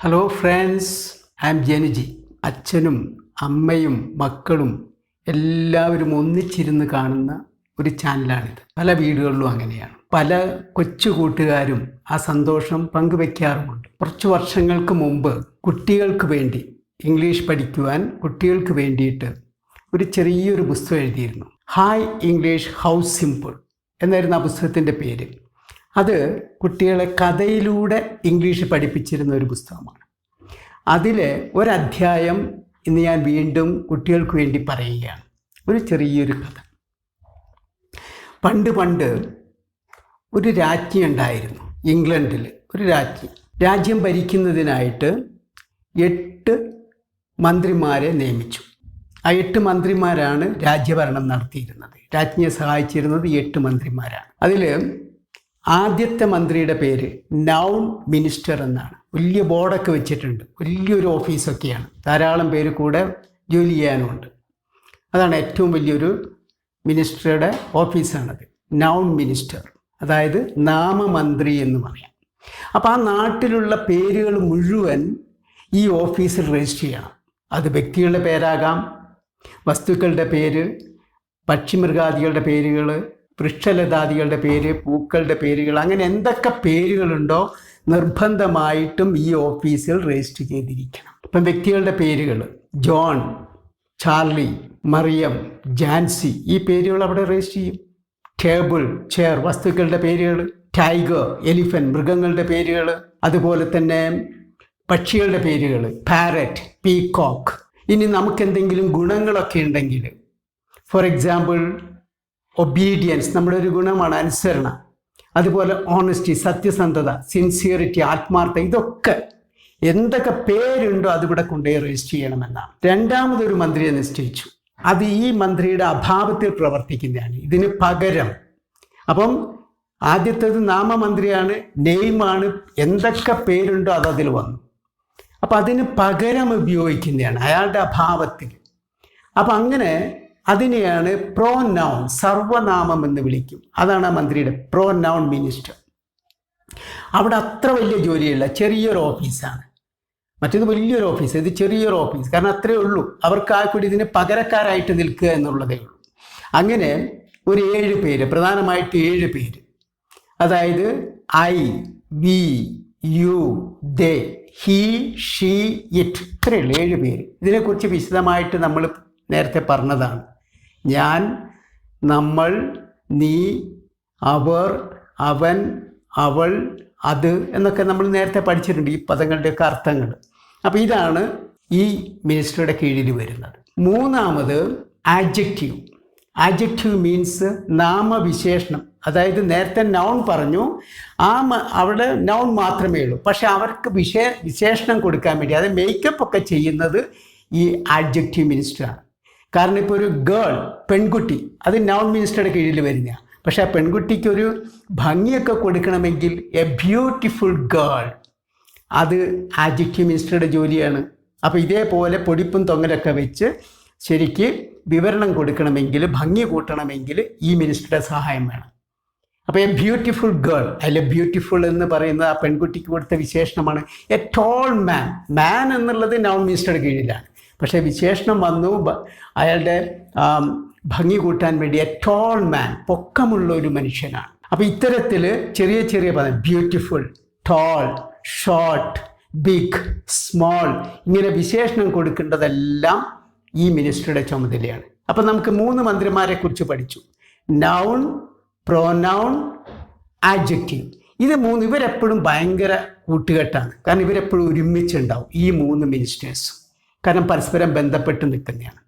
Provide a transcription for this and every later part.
Hello friends, I am Januji. അച്ഛനും അമ്മയും മക്കളും എല്ലാവരും ഒന്നിച്ചിരുന്ന് കാണുന്ന ഒരു ചാനലാണിത്. പല വീടുകളിലും അങ്ങനെയാണ്. പല കൊച്ചു കൂട്ടുകാരും ആ സന്തോഷം പങ്കുവെക്കാറുമുണ്ട്. കുറച്ച് വർഷങ്ങൾക്ക് മുമ്പ് കുട്ടികൾക്ക് വേണ്ടി ഇംഗ്ലീഷ് പഠിക്കുവാൻ കുട്ടികൾക്ക് വേണ്ടിയിട്ട് ഒരു ചെറിയൊരു പുസ്തകം എഴുതിയിരുന്നു. ഹായ് ഇംഗ്ലീഷ് ഹൗ സിമ്പിൾ എന്നായിരുന്നു ആ പുസ്തകത്തിൻ്റെ പേര്. അത് കുട്ടികളെ കഥയിലൂടെ ഇംഗ്ലീഷ് പഠിപ്പിച്ചിരുന്ന ഒരു പുസ്തകമാണ്. അതിലെ ഒരധ്യായം ഇന്ന് ഞാൻ വീണ്ടും കുട്ടികൾക്ക് വേണ്ടി പറയുകയാണ്. ഒരു ചെറിയൊരു കഥ. പണ്ട് ഒരു രാജ്ഞി ഉണ്ടായിരുന്നു. ഇംഗ്ലണ്ടിൽ ഒരു രാജ്ഞി. രാജ്യം ഭരിക്കുന്നതിനായിട്ട് 8 മന്ത്രിമാരെ നിയമിച്ചു. ആ 8 മന്ത്രിമാരാണ് രാജ്യഭരണം നടത്തിയിരുന്നത്. രാജ്ഞിയെ സഹായിച്ചിരുന്നത് 8 മന്ത്രിമാരാണ്. അതിൽ ആദ്യത്തെ മന്ത്രിയുടെ പേര് നൗൺ മിനിസ്റ്റർ എന്നാണ്. വലിയ ബോർഡൊക്കെ വെച്ചിട്ടുണ്ട്. വലിയൊരു ഓഫീസൊക്കെയാണ്. ധാരാളം പേര് കൂടെ ജോലി ചെയ്യാനുമുണ്ട്. അതാണ് ഏറ്റവും വലിയൊരു മിനിസ്റ്ററുടെ ഓഫീസാണത്. നൗൺ മിനിസ്റ്റർ, അതായത് നാമമന്ത്രി എന്ന് പറയാം. അപ്പോൾ ആ നാട്ടിലുള്ള പേരുകൾ മുഴുവൻ ഈ ഓഫീസിൽ രജിസ്റ്റർ ചെയ്യണം. അത് വ്യക്തികളുടെ പേരാകാം, വസ്തുക്കളുടെ പേര്, പക്ഷിമൃഗാദികളുടെ പേരുകൾ, വൃക്ഷലതാദികളുടെ പേര്, പൂക്കളുടെ പേരുകൾ, അങ്ങനെ എന്തൊക്കെ പേരുകളുണ്ടോ നിർബന്ധമായിട്ടും ഈ ഓഫീസിൽ രജിസ്റ്റർ ചെയ്തിരിക്കണം. ഇപ്പം വ്യക്തികളുടെ പേരുകൾ ജോൺ, ചാർലി, മറിയം, ജാൻസി, ഈ പേരുകൾ അവിടെ രജിസ്റ്റർ ചെയ്യും. ടേബിൾ, ചെയർ, വസ്തുക്കളുടെ പേരുകൾ, ടൈഗർ, എലിഫന്റ്, മൃഗങ്ങളുടെ പേരുകൾ, അതുപോലെ തന്നെ പക്ഷികളുടെ പേരുകൾ, പാരറ്റ്, പീകോക്ക്. ഇനി നമുക്കെന്തെങ്കിലും ഗുണങ്ങളൊക്കെ ഉണ്ടെങ്കിൽ, ഫോർ എക്സാമ്പിൾ ഒബീഡിയൻസ്, നമ്മുടെ ഒരു ഗുണമാണ് അനുസരണ. അതുപോലെ ഓണസ്റ്റി, സത്യസന്ധത, സിൻസിയറിറ്റി, ആത്മാർത്ഥത, ഇതൊക്കെ എന്തൊക്കെ പേരുണ്ടോ അതിവിടെ കൊണ്ടുപോയി രജിസ്റ്റർ ചെയ്യണമെന്നാണ്. രണ്ടാമതൊരു മന്ത്രിയെ നിശ്ചയിച്ചു. അത് ഈ മന്ത്രിയുടെ അഭാവത്തിൽ പ്രവർത്തിക്കുന്നതാണ്. ഇതിന് പകരം, അപ്പം ആദ്യത്തേത് നാമമന്ത്രിയാണ്, നെയിമാണ്, എന്തൊക്കെ പേരുണ്ടോ അതിൽ വന്നു. അപ്പം അതിന് പകരം ഉപയോഗിക്കുന്നതാണ് അയാളുടെ അഭാവത്തിൽ. അപ്പം അങ്ങനെ അതിനെയാണ് പ്രോനൗൺ, സർവനാമം എന്ന് വിളിക്കും. അതാണ് ആ മന്ത്രിയുടെ പ്രോനൗൺ മിനിസ്റ്റർ. അവിടെ അത്ര വലിയ ജോലിയില്ല, ചെറിയൊരു ഓഫീസാണ്. മറ്റേത് വലിയൊരു ഓഫീസ്, ഇത് ചെറിയൊരു ഓഫീസ്. കാരണം അത്രയേ ഉള്ളൂ. അവർക്ക് ആ കൂടി ഇതിന് പകരക്കാരായിട്ട് നിൽക്കുക എന്നുള്ളതേ ഉള്ളൂ. അങ്ങനെ ഒരു 7 പേര്, പ്രധാനമായിട്ട് 7 പേര്, അതായത് I, we, you, they, he, she, it, ഇത്രയുള്ള 7 പേര്. ഇതിനെക്കുറിച്ച് വിശദമായിട്ട് നമ്മൾ നേരത്തെ പറഞ്ഞതാണ്. ഞാൻ, നമ്മൾ, നീ, അവർ, അവൻ, അവൾ, അത് എന്നൊക്കെ നമ്മൾ നേരത്തെ പഠിച്ചിട്ടുണ്ട്, ഈ പദങ്ങളുടെയൊക്കെ അർത്ഥങ്ങൾ. അപ്പോൾ ഇതാണ് ഈ മിനിസ്റ്ററുടെ കീഴിൽ വരുന്നത്. മൂന്നാമത് ആഡ്ജക്റ്റീവ്. Adjective means നാമവിശേഷണം. അതായത് നേരത്തെ നൗൺ പറഞ്ഞു, അവിടെ നൗൺ മാത്രമേ ഉള്ളൂ. പക്ഷെ അവർക്ക് വിശേഷണം കൊടുക്കാൻ വേണ്ടി, അത് മേക്കപ്പ് ഒക്കെ ചെയ്യുന്നത് ഈ ആഡ്ജക്റ്റീവ് മിനിസ്റ്ററാണ്. കാരണം ഇപ്പോൾ ഒരു ഗേൾ, പെൺകുട്ടി, അത് നൗൺ മിനിസ്റ്ററുടെ കീഴിൽ വരുന്നതാണ്. പക്ഷെ ആ പെൺകുട്ടിക്കൊരു ഭംഗിയൊക്കെ കൊടുക്കണമെങ്കിൽ എ ബ്യൂട്ടിഫുൾ ഗേൾ, അത് ആഡ്ജക്റ്റീവ് മിനിസ്റ്ററുടെ ജോലിയാണ്. അപ്പോൾ ഇതേപോലെ പൊടിപ്പും തൊങ്ങലൊക്കെ വെച്ച് ശരിക്ക് വിവരണം കൊടുക്കണമെങ്കിൽ, ഭംഗി കൂട്ടണമെങ്കിൽ ഈ മിനിസ്റ്ററുടെ സഹായം വേണം. അപ്പോൾ എ ബ്യൂട്ടിഫുൾ ഗേൾ, അതിലെ ബ്യൂട്ടിഫുൾ എന്ന് പറയുന്നത് ആ പെൺകുട്ടിക്ക് കൊടുത്ത വിശേഷണമാണ്. എ ടോൾ മാൻ, മാൻ എന്നുള്ളത് നൗൺ മിനിസ്റ്ററുടെ കീഴിലാണ്. പക്ഷേ വിശേഷണം വന്നു അയാളുടെ ഭംഗി കൂട്ടാൻ വേണ്ടി എ ടോൾ മാൻ, പൊക്കമുള്ള ഒരു മനുഷ്യനാണ്. അപ്പോൾ ഇത്തരത്തിൽ ചെറിയ ചെറിയ പദം, beautiful, tall, short, big, small, ഇങ്ങനെ വിശേഷണം കൊടുക്കേണ്ടതെല്ലാം ഈ മിനിസ്റ്ററുടെ ചുമതലയാണ്. അപ്പം നമുക്ക് 3 മന്ത്രിമാരെ കുറിച്ച് പഠിച്ചു. Noun, pronoun, adjective. ഇത് 3 ഇവരെപ്പോഴും ഭയങ്കര കൂട്ടുകെട്ടാണ്. കാരണം ഇവരെപ്പോഴും ഒരുമിച്ചുണ്ടാവും ഈ 3 മിനിസ്റ്റേഴ്സും. കാരണം പരസ്പരം ബന്ധപ്പെട്ട് നിൽക്കുന്നതാണ്.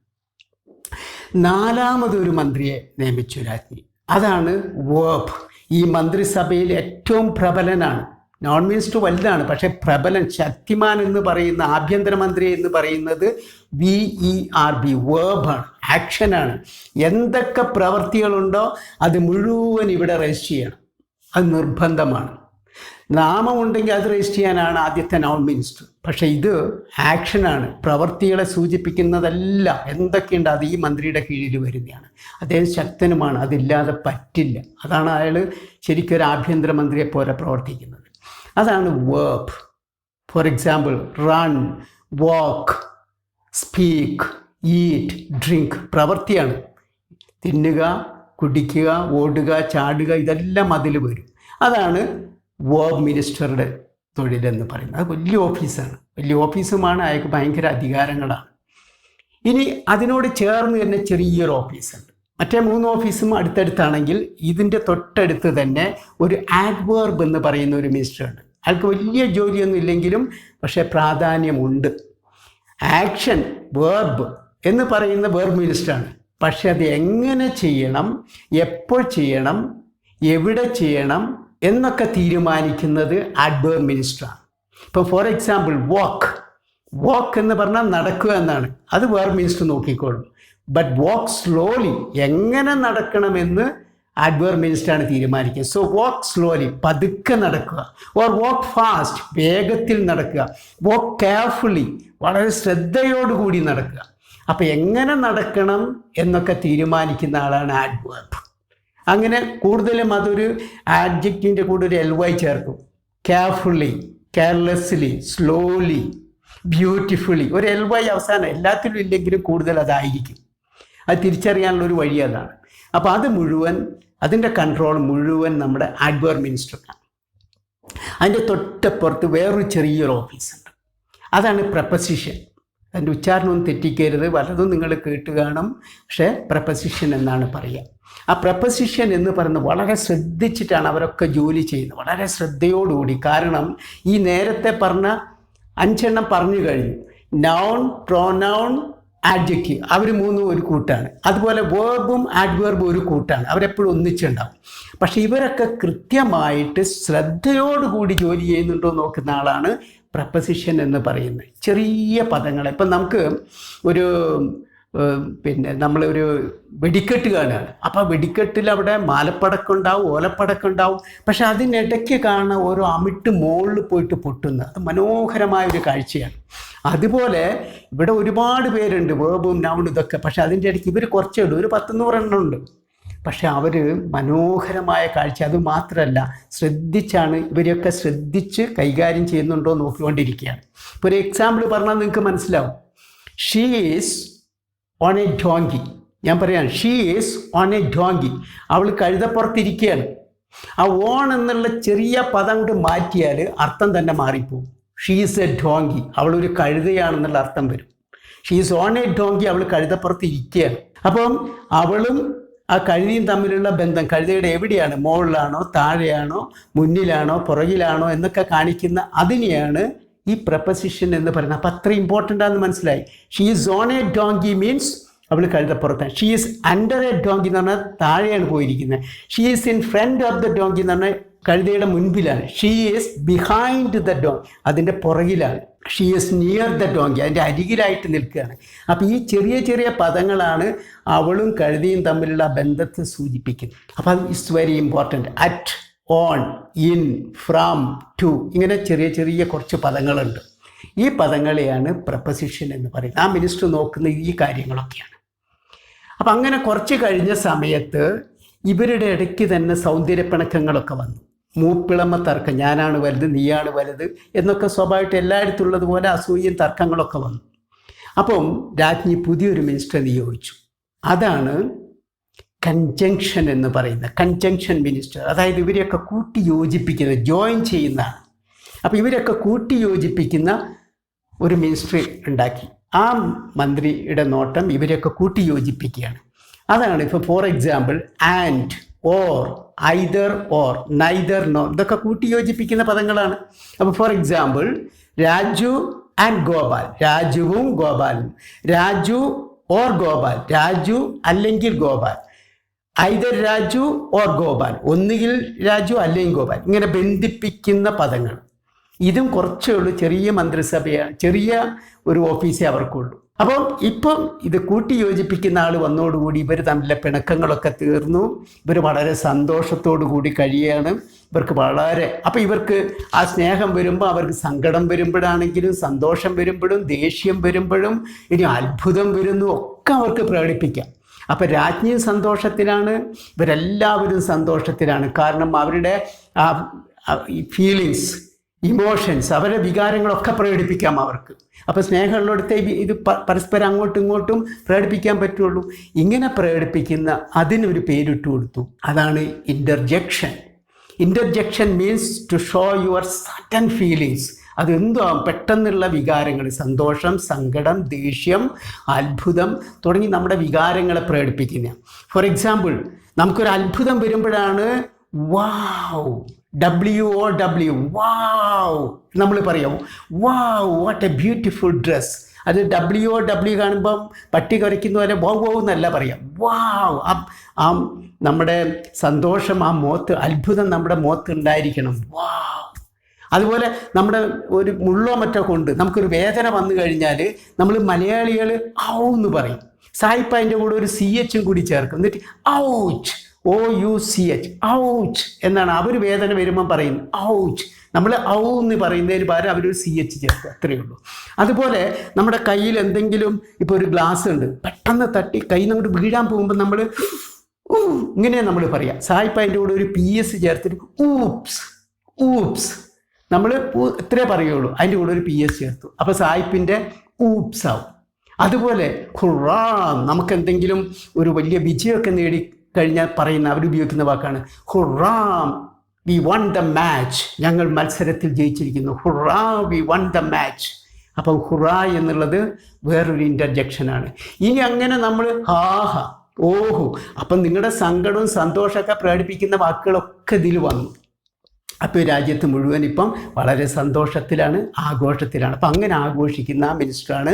4മതൊരു മന്ത്രിയെ നിയമിച്ചു രാജ്ഞി. അതാണ് വേർബ്. ഈ മന്ത്രിസഭയിൽ ഏറ്റവും പ്രബലനാണ്. നോൺ മിനിസ്റ്റർ വലുതാണ്, പക്ഷേ പ്രബലൻ, ശക്തിമാൻ എന്ന് പറയുന്ന ആഭ്യന്തരമന്ത്രി എന്ന് പറയുന്നത് VERB, വേർബാണ്, ആക്ഷനാണ്. എന്തൊക്കെ പ്രവൃത്തികളുണ്ടോ അത് മുഴുവൻ ഇവിടെ രജിസ്റ്റർ ചെയ്യണം. അത് നിർബന്ധമാണ്. നാമമുണ്ടെങ്കിൽ അത് രജിസ്റ്റർ ചെയ്യാനാണ് ആദ്യത്തെ നൗൺ മിനിസ്റ്റർ. പക്ഷേ ഇത് ആക്ഷനാണ്, പ്രവൃത്തികളെ സൂചിപ്പിക്കുന്നതെല്ലാം എന്തൊക്കെയുണ്ട് അത് ഈ മന്ത്രിയുടെ കീഴിൽ വരുന്നതാണ്. അദ്ദേഹം ശക്തനുമാണ്, അതില്ലാതെ പറ്റില്ല. അതാണ് അയാൾ ശരിക്കൊരു ആഭ്യന്തരമന്ത്രിയെ പോലെ പ്രവർത്തിക്കുന്നത്. അതാണ് verb. For example run, walk, speak, eat, drink. പ്രവൃത്തിയാണ്. തിന്നുക, കുടിക്കുക, ഓടുക, ചാടുക, ഇതെല്ലാം അതിൽ വരും. അതാണ് വേർബ് മിനിസ്റ്ററുടെ തൊഴിലെന്ന് പറയുന്നത്. അത് വലിയ ഓഫീസാണ്. വലിയ ഓഫീസുമാണ്, അയാൾക്ക് ഭയങ്കര അധികാരങ്ങളാണ്. ഇനി അതിനോട് ചേർന്ന് തന്നെ ചെറിയൊരു ഓഫീസുണ്ട്. മറ്റേ 3 ഓഫീസും അടുത്തടുത്താണെങ്കിൽ ഇതിൻ്റെ തൊട്ടടുത്ത് തന്നെ ഒരു ആഡ്വേർബ് എന്ന് പറയുന്ന ഒരു മിനിസ്റ്ററുണ്ട്. അയാൾക്ക് വലിയ ജോലിയൊന്നും ഇല്ലെങ്കിലും പക്ഷേ പ്രാധാന്യമുണ്ട്. ആക്ഷൻ, വേർബ് എന്ന് പറയുന്ന വേർബ് മിനിസ്റ്ററാണ്. പക്ഷെ അത് എങ്ങനെ ചെയ്യണം, എപ്പോൾ ചെയ്യണം, എവിടെ ചെയ്യണം എന്നൊക്കെ തീരുമാനിക്കുന്നത് ആഡ്വേർബ് മിനിസ്റ്ററാണ്. ഇപ്പോൾ ഫോർ എക്സാമ്പിൾ വാക്ക്. വാക്ക് എന്ന് പറഞ്ഞാൽ നടക്കുക എന്നാണ്. അത് വേർബ് മിനിസ്റ്റർ നോക്കിക്കോളും. ബട്ട് വാക്ക് സ്ലോലി, എങ്ങനെ നടക്കണമെന്ന് ആഡ്വേർബ് മിനിസ്റ്ററാണ് തീരുമാനിക്കുക. സോ വാക്ക് സ്ലോലി, പതുക്കെ നടക്കുക. ഓർ വാക്ക് ഫാസ്റ്റ്, വേഗത്തിൽ നടക്കുക. വാക്ക് കെയർഫുള്ളി, വളരെ ശ്രദ്ധയോടുകൂടി നടക്കുക. അപ്പം എങ്ങനെ നടക്കണം എന്നൊക്കെ തീരുമാനിക്കുന്ന ആളാണ് ആഡ്വേർബ്. അങ്ങനെ കൂടുതലും അതൊരു ആഡ്ജക്റ്റിൻ്റെ കൂടെ ഒരു ly ചേർക്കും. കെയർഫുള്ളി, കെയർലെസ്ലി, സ്ലോലി, ബ്യൂട്ടിഫുള്ളി, ഒരു ly അവസാനം. എല്ലാത്തിലും ഇല്ലെങ്കിലും കൂടുതൽ അതായിരിക്കും. അത് തിരിച്ചറിയാനുള്ളൊരു വഴി അതാണ്. അപ്പോൾ അത് മുഴുവൻ, അതിൻ്റെ കൺട്രോൾ മുഴുവൻ നമ്മുടെ ആഡ്വേർബ് മിനിസ്റ്റർക്കാണ്. അതിൻ്റെ തൊട്ടപ്പുറത്ത് വേറൊരു ചെറിയൊരു ഓഫീസുണ്ട്. അതാണ് പ്രപ്പസിഷൻ. അതിൻ്റെ ഉച്ചാരണമൊന്നും തെറ്റിക്കരുത്, പലതും നിങ്ങൾ കേട്ട് കാണും. പക്ഷേ പ്രപ്പസിഷൻ എന്നാണ് പറയുക. ആ പ്രപ്പസിഷൻ എന്ന് പറയുന്നത് വളരെ ശ്രദ്ധിച്ചിട്ടാണ് അവരൊക്കെ ജോലി ചെയ്യുന്നത്, വളരെ ശ്രദ്ധയോടുകൂടി. കാരണം ഈ നേരത്തെ പറഞ്ഞ 5 പറഞ്ഞു കഴിഞ്ഞു. നൗൺ, പ്രോനൗൺ, ആഡ്ജക്റ്റീവ്, അവർ 3 ഒരു കൂട്ടാണ്. അതുപോലെ വേർബും ആഡ്വേർബും ഒരു കൂട്ടാണ്. അവരെപ്പോഴും ഒന്നിച്ചുണ്ടാവും. പക്ഷെ ഇവരൊക്കെ കൃത്യമായിട്ട് ശ്രദ്ധയോടുകൂടി ജോലി ചെയ്യുന്നുണ്ടോ നോക്കുന്ന ആളാണ് പ്രപ്പസിഷൻ എന്ന് പറയുന്നത്. ചെറിയ പദങ്ങൾ. ഇപ്പം നമുക്ക് ഒരു നമ്മളൊരു വെടിക്കെട്ട് കാണുകയാണ്. അപ്പോൾ വെടിക്കെട്ടിൽ അവിടെ മാലപ്പടക്കം ഉണ്ടാവും, ഓലപ്പടക്കം ഉണ്ടാവും. പക്ഷെ അതിനിടയ്ക്ക് കാണുന്ന ഓരോ അമിട്ട് മുകളിൽ പോയിട്ട് പൊട്ടുന്നത്, അത് മനോഹരമായൊരു കാഴ്ചയാണ്. അതുപോലെ ഇവിടെ ഒരുപാട് പേരുണ്ട്, വേർബും നൗണും ഇതൊക്കെ. പക്ഷെ അതിൻ്റെ ഇടയ്ക്ക് ഇവർ കുറച്ചേ ഉള്ളൂ, ഒരു 10-100 എണ്ണം ഉണ്ട്. പക്ഷെ അവർ മനോഹരമായ കാഴ്ച. അത് മാത്രമല്ല, ശ്രദ്ധിച്ചാണ്, ഇവരെയൊക്കെ ശ്രദ്ധിച്ച് കൈകാര്യം ചെയ്യുന്നുണ്ടോ നോക്കിക്കൊണ്ടിരിക്കുകയാണ്. ഇപ്പോൾ ഒരു എക്സാമ്പിൾ പറഞ്ഞാൽ നിങ്ങൾക്ക് മനസ്സിലാവും. She is on a donkey. ഞാൻ പറയാം, she is on a donkey. അവൾ കഴുതപ്പുറത്തിരിക്കുകയാണ്. ആ ഓൺ എന്നുള്ള ചെറിയ പദം കൊണ്ട് മാറ്റിയാൽ അർത്ഥം തന്നെ മാറിപ്പോവും. ഷീ ഈസ് എ ഡോങ്കി, അവളൊരു കഴുതയാണെന്നുള്ള അർത്ഥം വരും. She is on a donkey, അവൾ കഴുതപ്പുറത്ത് ഇരിക്കുകയാണ്. അപ്പം അവളും ആ കഴുതയും തമ്മിലുള്ള ബന്ധം, കഴുതയുടെ എവിടെയാണ്, മുകളിലാണോ താഴെയാണോ മുന്നിലാണോ പുറകിലാണോ എന്നൊക്കെ കാണിക്കുന്ന അതിനെയാണ് ഈ പ്രപ്പസിഷൻ എന്ന് പറയുന്നത്. അപ്പം അത്ര ഇമ്പോർട്ടൻ്റ് ആണെന്ന് മനസ്സിലായി. She is on a donkey means അവൾ കഴുതപ്പുറത്താണ്. She is under a donkey എന്ന് പറഞ്ഞാൽ താഴെയാണ് പോയിരിക്കുന്നത്. She is in front of the donkey എന്ന് പറഞ്ഞാൽ കഴുതയുടെ മുൻപിലാണ്. She is behind the donkey, അതിൻ്റെ പുറകിലാണ്. She is near the donkey, അതിൻ്റെ അരികിലായിട്ട് നിൽക്കുകയാണ്. അപ്പോൾ ഈ ചെറിയ ചെറിയ പദങ്ങളാണ് അവളും കഴുതയും തമ്മിലുള്ള ബന്ധത്തെ സൂചിപ്പിക്കുന്നത്. അപ്പോൾ അത് it's very important. At, on, in, from, to, ഇങ്ങനെ ചെറിയ ചെറിയ കുറച്ച് പദങ്ങളുണ്ട്. ഈ പദങ്ങളെയാണ് പ്രപ്പസിഷൻ എന്ന് പറയുന്നത്. ആ മിനിസ്റ്റർ നോക്കുന്ന ഈ കാര്യങ്ങളൊക്കെയാണ്. അപ്പം അങ്ങനെ കുറച്ച് കഴിഞ്ഞ സമയത്ത് ഇവരുടെ ഇടയ്ക്ക് തന്നെ സൗന്ദര്യപ്പിണക്കങ്ങളൊക്കെ വന്നു. മൂപ്പിളമ തർക്കം, ഞാനാണ് വലുത്, നീയാണ് വലുത് എന്നൊക്കെ സ്വാഭാവികമായിട്ട് എല്ലായിടത്തും ഉള്ളതുപോലെ അസൂയയും തർക്കങ്ങളൊക്കെ വന്നു. അപ്പം രാജ്ഞി പുതിയൊരു മിനിസ്റ്റർ നിയോഗിച്ചു. അതാണ് കൺജങ്ഷൻ എന്ന് പറയുന്നത്. കൺജങ്ഷൻ മിനിസ്റ്റർ, അതായത് ഇവരെയൊക്കെ കൂട്ടി യോജിപ്പിക്കുന്ന, ജോയിൻ ചെയ്യുന്നതാണ്. അപ്പോൾ ഇവരൊക്കെ കൂട്ടി യോജിപ്പിക്കുന്ന ഒരു മിനിസ്റ്റർ ഉണ്ടാക്കി. ആ മന്ത്രിയുടെ നോട്ടം ഇവരെയൊക്കെ കൂട്ടി യോജിപ്പിക്കുകയാണ്. അതാണ് ഇപ്പോൾ for example and, or, either, or, neither, nor, ഇതൊക്കെ കൂട്ടി യോജിപ്പിക്കുന്ന പദങ്ങളാണ്. അപ്പോൾ for example Raju and Gopal, രാജുവും ഗോപാലും. രാജു ഓർ ഗോപാൽ, രാജു അല്ലെങ്കിൽ ഗോപാൽ. ഐദർ രാജു ഓർ ഗോപാൽ, ഒന്നുകിൽ രാജു അല്ലെങ്കിൽ ഗോപാൽ, ഇങ്ങനെ ബന്ധിപ്പിക്കുന്ന പദങ്ങൾ. ഇതും കുറച്ചേ ഉള്ളൂ, ചെറിയ മന്ത്രിസഭയാണ്, ചെറിയ ഒരു ഓഫീസേ അവർക്കുള്ളൂ. അപ്പം ഇപ്പം ഇത് കൂട്ടി യോജിപ്പിക്കുന്ന ആൾ വന്നതോടുകൂടി ഇവർ തമ്മിലെ പിണക്കങ്ങളൊക്കെ തീർന്നു. ഇവർ വളരെ സന്തോഷത്തോടു കൂടി കഴിയുകയാണ്. ഇവർക്ക് വളരെ, അപ്പം ഇവർക്ക് ആ സ്നേഹം വരുമ്പോൾ അവർക്ക് സങ്കടം വരുമ്പോഴാണെങ്കിലും, സന്തോഷം വരുമ്പോഴും, ദേഷ്യം വരുമ്പോഴും, ഇനി അത്ഭുതം വരുന്നു ഒക്കെ അവർക്ക് പ്രകടിപ്പിക്കാം. അപ്പം രാജ്ഞിയും സന്തോഷത്തിലാണ്, ഇവരെല്ലാവരും സന്തോഷത്തിലാണ്. കാരണം അവരുടെ ഫീലിങ്സ്, ഇമോഷൻസ്, അവരുടെ വികാരങ്ങളൊക്കെ പ്രകടിപ്പിക്കാം അവർക്ക്. അപ്പോൾ സ്നേഹമുള്ളിടത്തെ ഇത് പരസ്പരം അങ്ങോട്ടും ഇങ്ങോട്ടും പ്രകടിപ്പിക്കാൻ പറ്റുള്ളൂ. ഇങ്ങനെ പ്രകടിപ്പിക്കുന്ന അതിനൊരു പേരിട്ട് കൊടുത്തു, അതാണ് interjection. Interjection means to show your certain feelings. അതെന്തോ പെട്ടെന്നുള്ള വികാരങ്ങൾ, സന്തോഷം, സങ്കടം, ദേഷ്യം, അത്ഭുതം തുടങ്ങി നമ്മുടെ വികാരങ്ങളെ പ്രകടിപ്പിക്കുന്ന. ഫോർ എക്സാമ്പിൾ, നമുക്കൊരു അത്ഭുതം വരുമ്പോഴാണ് വാവ്, WOW, വാവ് നമ്മൾ പറയാം. വാവ്, വാട്ട് എ ബ്യൂട്ടിഫുൾ ഡ്രസ്. അത് WOW കാണുമ്പം പട്ടി കുറയ്ക്കുന്ന പോലെ വൗ വൗ എന്നല്ല പറയാം. വാവ്, ആ നമ്മുടെ സന്തോഷം, ആ മുഖത്ത് അത്ഭുതം നമ്മുടെ മുഖത്ത് ഉണ്ടായിരിക്കണം. വാവ്. അതുപോലെ നമ്മുടെ ഒരു മുള്ളോ മറ്റോ കൊണ്ട് നമുക്കൊരു വേദന വന്നു കഴിഞ്ഞാൽ നമ്മൾ മലയാളികൾ ഔ എന്ന് പറയും. സായിപ്പ് അതിൻ്റെ കൂടെ ഒരു CH കൂടി ചേർക്കും. എന്നിട്ട് ഔച്ച്, OUCH, ഔച്ച് എന്നാണ് അവർ വേദന വരുമ്പം പറയുന്നത്. ഔച്ച്. നമ്മൾ ഔ എന്ന് പറയുന്നതിന് പകരം അവരൊരു CH ചേർക്കും, അത്രയേ ഉള്ളൂ. അതുപോലെ നമ്മുടെ കയ്യിൽ എന്തെങ്കിലും, ഇപ്പോൾ ഒരു ഗ്ലാസ് ഉണ്ട്, പെട്ടെന്ന് തട്ടി കൈ അങ്ങോട്ട് വീഴാൻ പോകുമ്പോൾ നമ്മൾ ഇങ്ങനെ നമ്മൾ പറയാം. സായിപ്പ് അതിൻ്റെ കൂടെ ഒരു PS ചേർത്തിട്ട് ഊപ്സ്, ഊപ്സ്. നമ്മൾ ഇത്രേ പറയുള്ളൂ, അതിൻ്റെ കൂടെ ഒരു PS ചേർത്തു, അപ്പോൾ സായിപ്പിൻ്റെ ഊപ്സ് ആവും. അതുപോലെ ഹുറാ, നമുക്കെന്തെങ്കിലും ഒരു വലിയ വിജയമൊക്കെ നേടിക്കഴിഞ്ഞാൽ പറയുന്ന അവരുപയോഗിക്കുന്ന വാക്കാണ് ഹുറാ, വി വൺ ദ മാച്ച്, ഞങ്ങൾ മത്സരത്തിൽ ജയിച്ചിരിക്കുന്നു. ഹുറാ, വി വൺ ദ മാച്ച്. അപ്പം ഹുറാ എന്നുള്ളത് വേറൊരു ഇൻ്റർജെക്ഷനാണ്. ഇനി അങ്ങനെ നമ്മൾ ഹാഹ, ഓഹോ, അപ്പം നിങ്ങളുടെ സങ്കടവും സന്തോഷമൊക്കെ പ്രകടിപ്പിക്കുന്ന വാക്കുകളൊക്കെ ഇതിൽ വന്നു. അപ്പോൾ രാജ്യത്ത് മുഴുവൻ ഇപ്പം വളരെ സന്തോഷത്തിലാണ്, ആഘോഷത്തിലാണ്. അപ്പം അങ്ങനെ ആഘോഷിക്കുന്ന ആ മിനിസ്റ്ററാണ്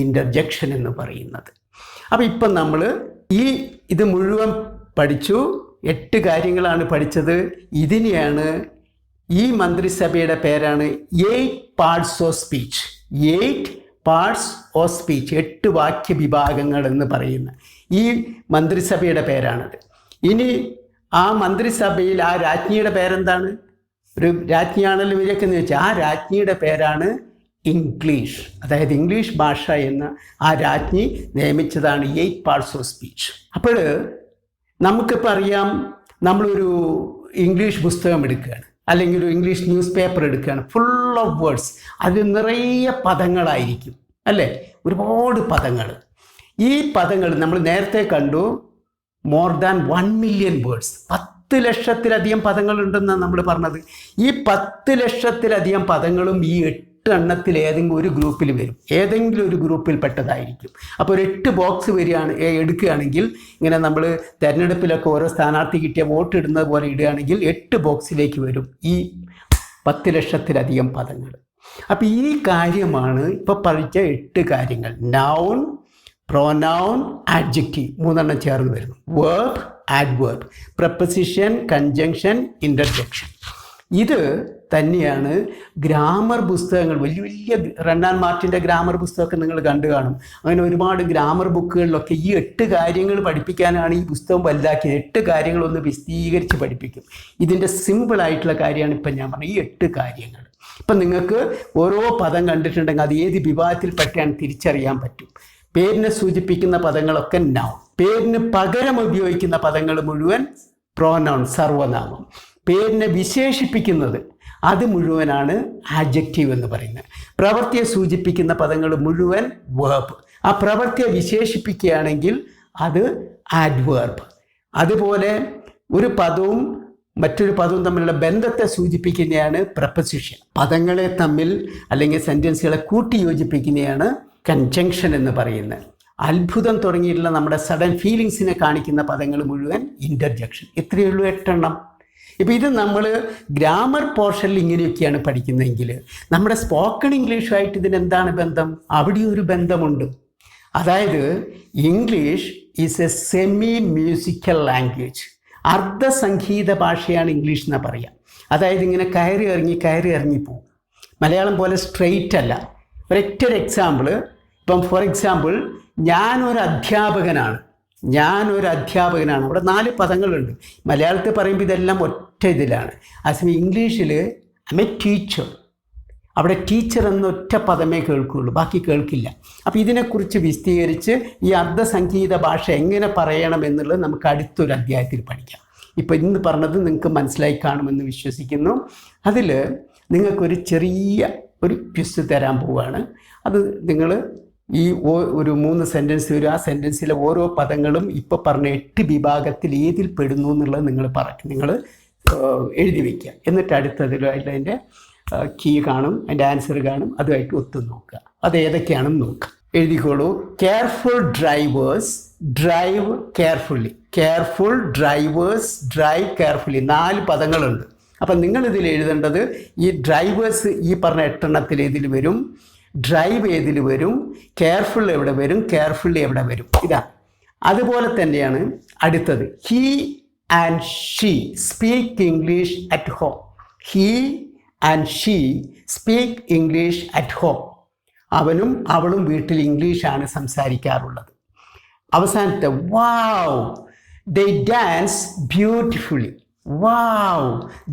ഇൻ്റർജെക്ഷൻ എന്ന് പറയുന്നത്. അപ്പം ഇപ്പം നമ്മൾ ഇത് മുഴുവൻ പഠിച്ചു. 8 കാര്യങ്ങളാണ് പഠിച്ചത്. ഇതിനെയാണ്, ഈ മന്ത്രിസഭയുടെ പേരാണ് 8 parts of speech. 8 parts of speech, 8 വാക്യ വിഭാഗങ്ങൾ എന്ന് പറയുന്ന ഈ മന്ത്രിസഭയുടെ പേരാണത്. ഇനി ആ മന്ത്രിസഭയിൽ ആ രാജ്ഞിയുടെ പേരെന്താണ്? ഒരു രാജ്ഞിയാണല്ലോ ഇവരൊക്കെ എന്ന് വെച്ചാൽ ആ രാജ്ഞിയുടെ പേരാണ് ഇംഗ്ലീഷ്. അതായത് ഇംഗ്ലീഷ് ഭാഷ എന്ന ആ രാജ്ഞി നിയമിച്ചതാണ് 8 പാർട്സ് ഓഫ് സ്പീച്ച്. അപ്പോൾ നമുക്കിപ്പോൾ അറിയാം, നമ്മളൊരു ഇംഗ്ലീഷ് പുസ്തകം എടുക്കുകയാണ്, അല്ലെങ്കിൽ ഒരു ഇംഗ്ലീഷ് ന്യൂസ് പേപ്പർ എടുക്കുകയാണ്, ഫുൾ ഓഫ് വേർഡ്സ്. അത് നിറയെ പദങ്ങളായിരിക്കും, അല്ലേ? ഒരുപാട് പദങ്ങൾ. ഈ പദങ്ങൾ നമ്മൾ നേരത്തെ കണ്ടു, മോർ ദാൻ 1 മില്യൺ വേർഡ്സ്, 10 ലക്ഷത്തിലധികം പദങ്ങളുണ്ടെന്നാണ് നമ്മൾ പറഞ്ഞത്. ഈ 10 ലക്ഷത്തിലധികം പദങ്ങളും ഈ 8 എണ്ണത്തിൽ ഏതെങ്കിലും ഒരു ഗ്രൂപ്പിൽ വരും, ഏതെങ്കിലും ഒരു ഗ്രൂപ്പിൽ പെട്ടതായിരിക്കും. അപ്പോൾ ഒരു 8 ബോക്സ് എടുക്കുകയാണെങ്കിൽ, ഇങ്ങനെ നമ്മൾ തിരഞ്ഞെടുപ്പിലൊക്കെ ഓരോ സ്ഥാനാർത്ഥി കിട്ടിയ വോട്ട് ഇടുന്നത് പോലെ ഇടുകയാണെങ്കിൽ 8 ബോക്സിലേക്ക് വരും ഈ 10 ലക്ഷത്തിലധികം പദങ്ങൾ. അപ്പോൾ ഈ കാര്യമാണ് ഇപ്പോൾ പഠിച്ച 8 കാര്യങ്ങൾ. നൗൺ, pronoun, adjective, 3 ചേർന്ന് വരുന്നു. verb, adverb, preposition, conjunction, interjection. ഇത് തന്നെയാണ് ഗ്രാമർ പുസ്തകങ്ങൾ, വലിയ വലിയ റണ്ണാൻ മാർട്ടിൻ്റെ ഗ്രാമർ പുസ്തകമൊക്കെ നിങ്ങൾ കണ്ടു കാണും. അങ്ങനെ ഒരുപാട് ഗ്രാമർ ബുക്കുകളിലൊക്കെ ഈ 8 കാര്യങ്ങൾ പഠിപ്പിക്കാനാണ് ഈ പുസ്തകം വലുതാക്കിയത്. 8 കാര്യങ്ങളൊന്ന് വിശദീകരിച്ച് പഠിപ്പിക്കും. ഇതിൻ്റെ സിമ്പിളായിട്ടുള്ള കാര്യമാണ് ഇപ്പം ഞാൻ പറഞ്ഞത്, ഈ 8 കാര്യങ്ങൾ. ഇപ്പം നിങ്ങൾക്ക് ഓരോ പദം കണ്ടിട്ടുണ്ടെങ്കിൽ അത് ഏത് വിഭാഗത്തിൽപ്പെട്ടാണ് തിരിച്ചറിയാൻ പറ്റും. പേരിനെ സൂചിപ്പിക്കുന്ന പദങ്ങളൊക്കെ നൗൺ, പേരിന് പകരം ഉപയോഗിക്കുന്ന പദങ്ങൾ മുഴുവൻ പ്രോനൗൺ, സർവനാമം. പേരിനെ വിശേഷിപ്പിക്കുന്നത് അത് മുഴുവനാണ് ആഡ്ജക്റ്റീവ് എന്ന് പറയുന്നത്. പ്രവൃത്തിയെ സൂചിപ്പിക്കുന്ന പദങ്ങൾ മുഴുവൻ വേർബ്. ആ പ്രവൃത്തിയെ വിശേഷിപ്പിക്കുകയാണെങ്കിൽ അത് ആഡ്വേർബ്. അതുപോലെ ഒരു പദവും മറ്റൊരു പദവും തമ്മിലുള്ള ബന്ധത്തെ സൂചിപ്പിക്കുന്നതാണ് പ്രപ്പോസിഷൻ. പദങ്ങളെ തമ്മിൽ അല്ലെങ്കിൽ സെൻറ്റൻസുകളെ കൂട്ടി യോജിപ്പിക്കുന്നതാണ് കൺജങ്ഷൻ എന്ന് പറയുന്നത്. അത്ഭുതം തുടങ്ങിയിട്ടുള്ള നമ്മുടെ സഡൻ ഫീലിങ്സിനെ കാണിക്കുന്ന പദങ്ങൾ മുഴുവൻ ഇൻ്റർജെക്ഷൻ. ഇത്രയേ ഉള്ളൂ, 8 എണ്ണം. ഇപ്പോൾ ഇത് നമ്മൾ ഗ്രാമർ പോർഷനിൽ ഇങ്ങനെയൊക്കെയാണ് പഠിക്കുന്നതെങ്കിൽ നമ്മുടെ സ്പോക്കൺ ഇംഗ്ലീഷുമായിട്ട് ഇതിനെന്താണ് ബന്ധം? അവിടെ ഒരു ബന്ധമുണ്ട്. അതായത് English is a semi musical language. അർദ്ധസംഗീത ഭാഷയാണ് ഇംഗ്ലീഷ് എന്നാണ് പറയുക. അതായത് ഇങ്ങനെ കയറി ഇറങ്ങി പോകും. മലയാളം പോലെ സ്ട്രെയിറ്റ് അല്ല. ഒരൊറ്റ എക്സാമ്പിൾ, ഇപ്പം ഫോർ എക്സാമ്പിൾ ഞാനൊരു അധ്യാപകനാണ്. അവിടെ 4 പദങ്ങളുണ്ട്. മലയാളത്തിൽ പറയുമ്പോൾ ഇതെല്ലാം ഒറ്റ ഇതിലാണ്. അതേസമയം ഇംഗ്ലീഷിൽ ഐ എം എ ടീച്ചർ. അവിടെ ടീച്ചർ എന്ന ഒറ്റ പദമേ കേൾക്കുകയുള്ളൂ, ബാക്കി കേൾക്കില്ല. അപ്പോൾ ഇതിനെക്കുറിച്ച് വിശദീകരിച്ച് ഈ അർദ്ധസംഗീത ഭാഷ എങ്ങനെ പറയണം എന്നുള്ളത് നമുക്ക് അടുത്തൊരു അധ്യായത്തിൽ പഠിക്കാം. ഇപ്പോൾ ഇന്ന് പറഞ്ഞത് നിങ്ങൾക്ക് മനസ്സിലായി കാണുമെന്ന് വിശ്വസിക്കുന്നു. അതിൽ നിങ്ങൾക്കൊരു ചെറിയ ഒരു ക്വിസ് തരാൻ പോവുകയാണ്. അത് നിങ്ങൾ ഈ ഒരു 3 സെൻറ്റൻസ് വരും. ആ സെൻറ്റൻസിലെ ഓരോ പദങ്ങളും ഇപ്പോൾ പറഞ്ഞ 8 വിഭാഗത്തിൽ ഏതിൽ പെടുന്നു എന്നുള്ളത് നിങ്ങൾ എഴുതി വയ്ക്കുക. എന്നിട്ട് അടുത്തതിൻ്റെ കീ കാണും, അതിൻ്റെ ആൻസർ കാണും, അതുമായിട്ട് ഒത്തു നോക്കുക. അത് ഏതൊക്കെയാണെന്ന് നോക്കുക. എഴുതിക്കോളൂ. Careful drivers drive carefully. Careful drivers drive carefully. 4 പദങ്ങളുണ്ട്. അപ്പം നിങ്ങളിതിൽ എഴുതേണ്ടത് ഈ ഡ്രൈവേഴ്സ് ഈ പറഞ്ഞ 8 എണ്ണത്തിൽ ഏതിൽ വരും, ഡ്രൈവ് ഏതിൽ വരും, കെയർഫുൾ എവിടെ വരും, കെയർഫുള്ളി എവിടെ വരും, ഇതാ. അതുപോലെ തന്നെയാണ് അടുത്തത്. He and she speak English at home. He and she speak English at home. അവനും അവളും വീട്ടിൽ ഇംഗ്ലീഷാണ് സംസാരിക്കാറുള്ളത്. അവസാനത്തെ വാവ് ദേ ഡാൻസ് ബ്യൂട്ടിഫുള്ളി. വാവ്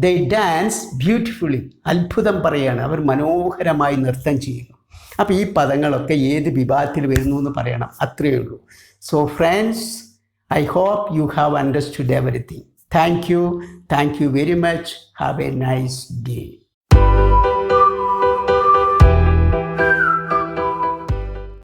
ദേ ഡാൻസ് ബ്യൂട്ടിഫുള്ളി. അത്ഭുതം പറയുകയാണ്, അവർ മനോഹരമായി നൃത്തം ചെയ്യുന്നു. അപ്പോൾ ഈ പദങ്ങളൊക്കെ ഏത് വിഭാഗത്തിൽ വരുന്നു എന്ന് പറയണം, അത്രയേ ഉള്ളൂ. So friends, I hope you have understood everything. Thank you very much. Have a nice day.